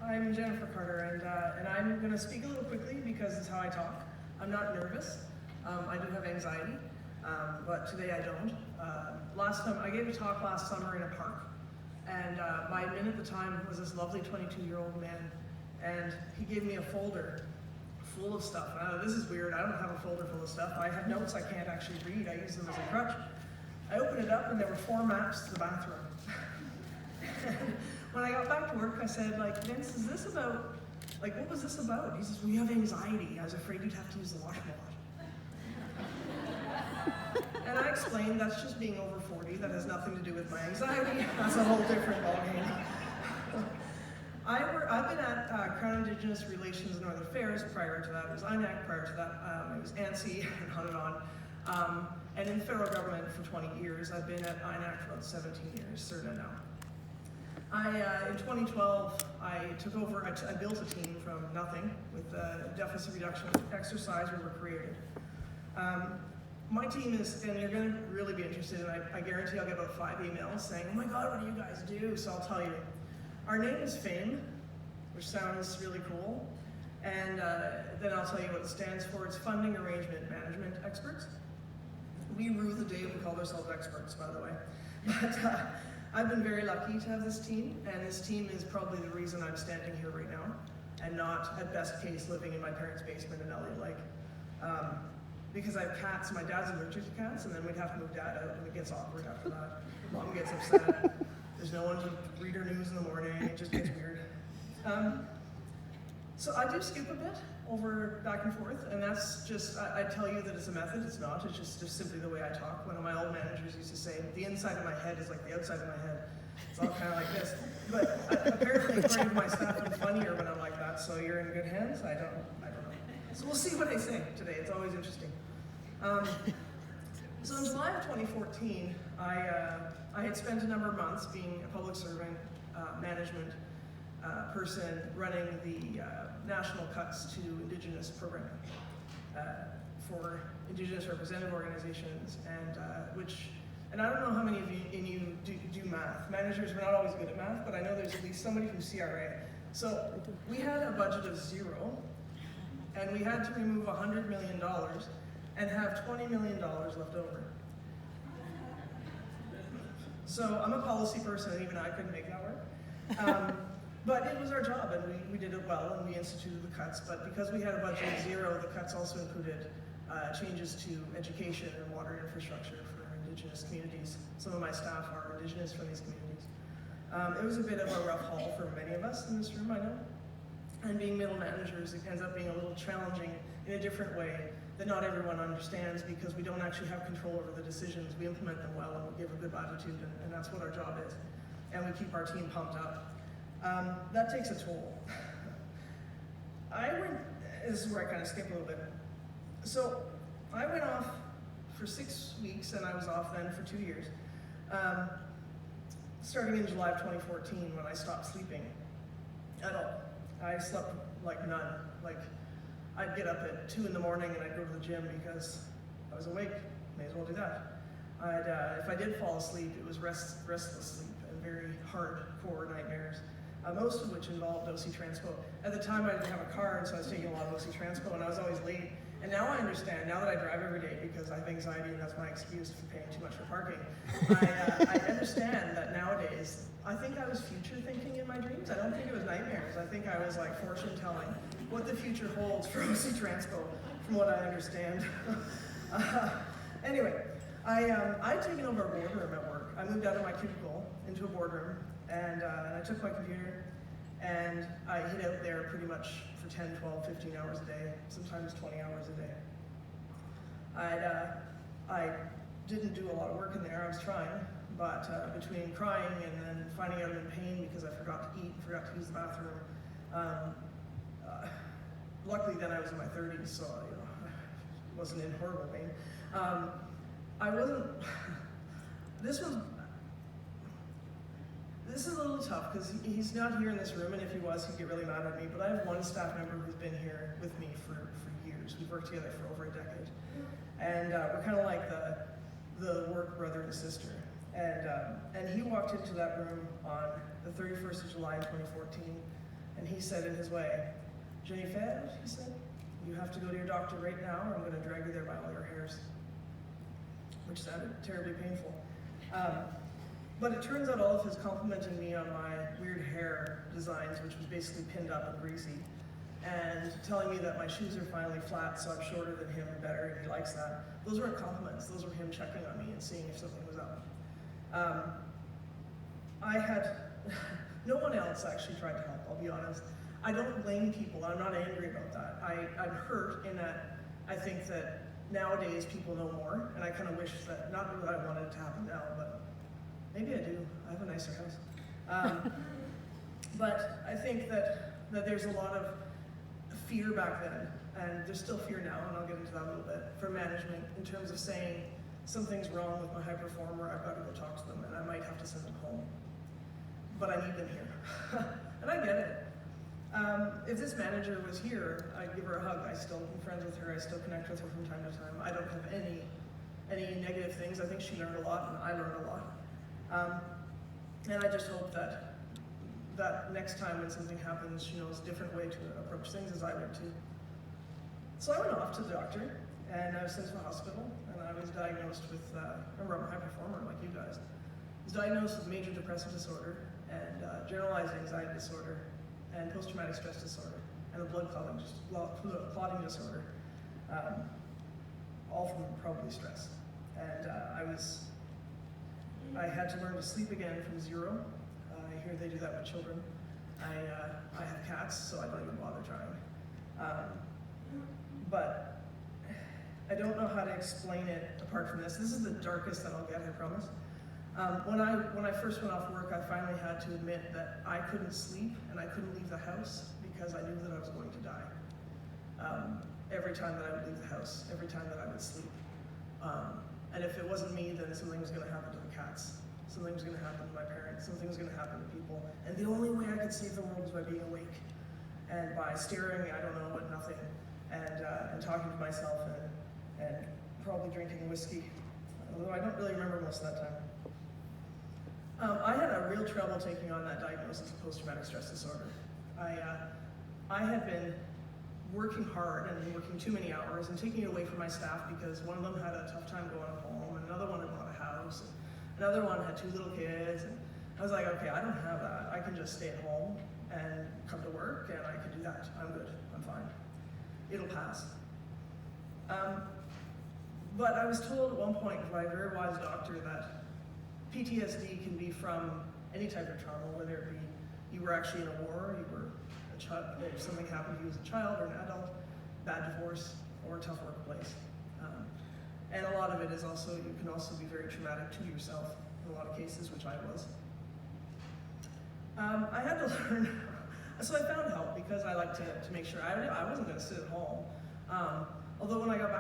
I'm Jennifer Carter, and I'm going to speak a little quickly because it's how I talk. I'm not nervous. I do have anxiety, but today I don't. Last time, I gave a talk last summer in a park, and my admin at the time was this lovely 22-year-old man, and he gave me a folder full of stuff. This is weird. I don't have a folder full of stuff. I have notes I can't actually read. I use them as a crutch. I opened it up, and there were 4 maps to the bathroom. When I got back to work, I said, Vince, is this about, what was this about? He says, well, you have anxiety. I was afraid you'd have to use the washcloth. And I explained, that's just being over 40. That has nothing to do with my anxiety. That's a whole different ballgame. I've been at Crown Indigenous Relations and Northern Affairs. Prior to that, it was INAC. Prior to that, it was NC, and on and on. And in the federal government for 20 years. I've been at INAC for about 17 years, CERTA now. In 2012, I took over, I built a team from nothing with a deficit reduction exercise we were created. My team is, and you're going to really be interested, and I guarantee I'll get about 5 emails saying, oh my God, what do you guys do? So I'll tell you. Our name is FAME, which sounds really cool. And then I'll tell you what it stands for. It's Funding Arrangement Management Experts. We rue the day we called ourselves experts, by the way. But I've been very lucky to have this team, and this team is probably the reason I'm standing here right now, and not, at best case, living in my parents' basement in Elliott Lake. Because I have cats, my dad's allergic to cats, and then we'd have to move Dad out, and it gets awkward after that. Mom gets upset. There's no one to read her news in the morning. It just gets weird. So I do skip a bit over back and forth, and that's just, I tell you that it's a method. It's not. It's just simply the way I talk. One of my old managers used to say, the inside of my head is like the outside of my head. It's all kind of like this. But apparently, according to my staff, I'm funnier when I'm like that, so you're in good hands? I don't know. So we'll see what I say today. It's always interesting. So in July of 2014, I had spent a number of months being a public servant, management person running the national cuts to Indigenous programming for Indigenous representative organizations, and I don't know how many of you do math. Managers, we're not always good at math, but I know there's at least somebody from CRA. So we had a budget of 0, and we had to remove $100 million and have $20 million left over. So I'm a policy person, and even I couldn't make that work. But it was our job, and we did it well, and we instituted the cuts. But because we had a budget of 0, the cuts also included changes to education and water infrastructure for Indigenous communities. Some of my staff are Indigenous from these communities. It was a bit of a rough haul for many of us in this room, I know. And being middle managers, it ends up being a little challenging in a different way that not everyone understands, because we don't actually have control over the decisions. We implement them well, and we give a good attitude, and that's what our job is. And we keep our team pumped up. That takes a toll. This is where I kind of skip a little bit. So I went off for 6 weeks, and I was off then for 2 years. Starting in July of 2014, when I stopped sleeping at all. I slept like none. I'd get up at 2 in the morning and I'd go to the gym because I was awake. May as well do that. If I did fall asleep, it was restless sleep and very hardcore nightmares. Most of which involved OC Transpo. At the time I didn't have a car, and so I was taking a lot of OC Transpo, and I was always late. And now I understand, now that I drive every day because I have anxiety and that's my excuse for paying too much for parking, I understand that nowadays, I think I was future thinking in my dreams. I don't think it was nightmares. I think I was like fortune telling what the future holds for OC Transpo, from what I understand. Anyway, I'd taken over a boardroom at work. I moved out of my cubicle into a boardroom, and I took my computer, and I hid out there pretty much for 10, 12, 15 hours a day, sometimes 20 hours a day. I didn't do a lot of work in there. I was trying, but between crying and then finding out I'm in pain because I forgot to eat and forgot to use the bathroom, luckily then I was in my 30s, so I wasn't in horrible pain. I wasn't, this is a little tough because he's not here in this room, and if he was, he'd get really mad at me, but I have one staff member who's been here with me for years. We've worked together for over a decade. And we're kind of like the work brother and sister. And he walked into that room on the 31st of July in 2014, And he said in his way, "Jennifer," he said, "you have to go to your doctor right now, or I'm going to drag you there by all your hairs," which sounded terribly painful. But it turns out all of his complimenting me on my weird hair designs, which was basically pinned up and greasy, and telling me that my shoes are finally flat, so I'm shorter than him and better, and he likes that. Those weren't compliments, those were him checking on me and seeing if something was up. I had, no one else actually tried to help, I'll be honest. I don't blame people, I'm not angry about that. I'm hurt in that I think that nowadays people know more, and I kind of wish that, not that I wanted it to happen now, but maybe I do, I have a nicer house. But I think that there's a lot of fear back then, and there's still fear now, and I'll get into that a little bit, for management in terms of saying something's wrong with my high performer, I've got to go talk to them, and I might have to send them home. But I need them here. And I get it. If this manager was here, I'd give her a hug. I still am friends with her, I still connect with her from time to time. I don't have any negative things. I think she learned a lot, and I learned a lot. And I just hope that next time when something happens, she knows a different way to approach things as I would too. So I went off to the doctor, and I was sent to the hospital, and I was diagnosed with, remember I'm a high performer like you guys. I was diagnosed with major depressive disorder, and generalized anxiety disorder, and post-traumatic stress disorder, and a blood clotting disorder, all from probably stress. And I had to learn to sleep again from zero. I hear they do that with children. I have cats, so I don't even bother trying. But I don't know how to explain it apart from this. This is the darkest that I'll get, I promise. When I first went off work, I finally had to admit that I couldn't sleep and I couldn't leave the house because I knew that I was going to die. Every time that I would leave the house, every time that I would sleep. And if it wasn't me, then something was going to happen to the cats. Something was going to happen to my parents. Something was going to happen to people. And the only way I could save the world was by being awake. And by staring, I don't know, at nothing. And talking to myself and probably drinking whiskey. Although I don't really remember most of that time. I had a real trouble taking on that diagnosis of post-traumatic stress disorder. I had been working hard and working too many hours and taking it away from my staff because one of them had a tough time going home, and another one had bought a house, and another one had 2 little kids, and I was like, okay, I don't have that. I can just stay at home and come to work, and I can do that. I'm good, I'm fine. It'll pass. But I was told at one point by a very wise doctor that PTSD can be from any type of trauma, whether it be you were actually in a war, you were a child, if something happened to you as a child or an adult, bad divorce, or a tough workplace. And a lot of it is also, you can also be very traumatic to yourself in a lot of cases, which I was. I had to learn, so I found help because I like to make sure I wasn't going to sit at home. Although when I got back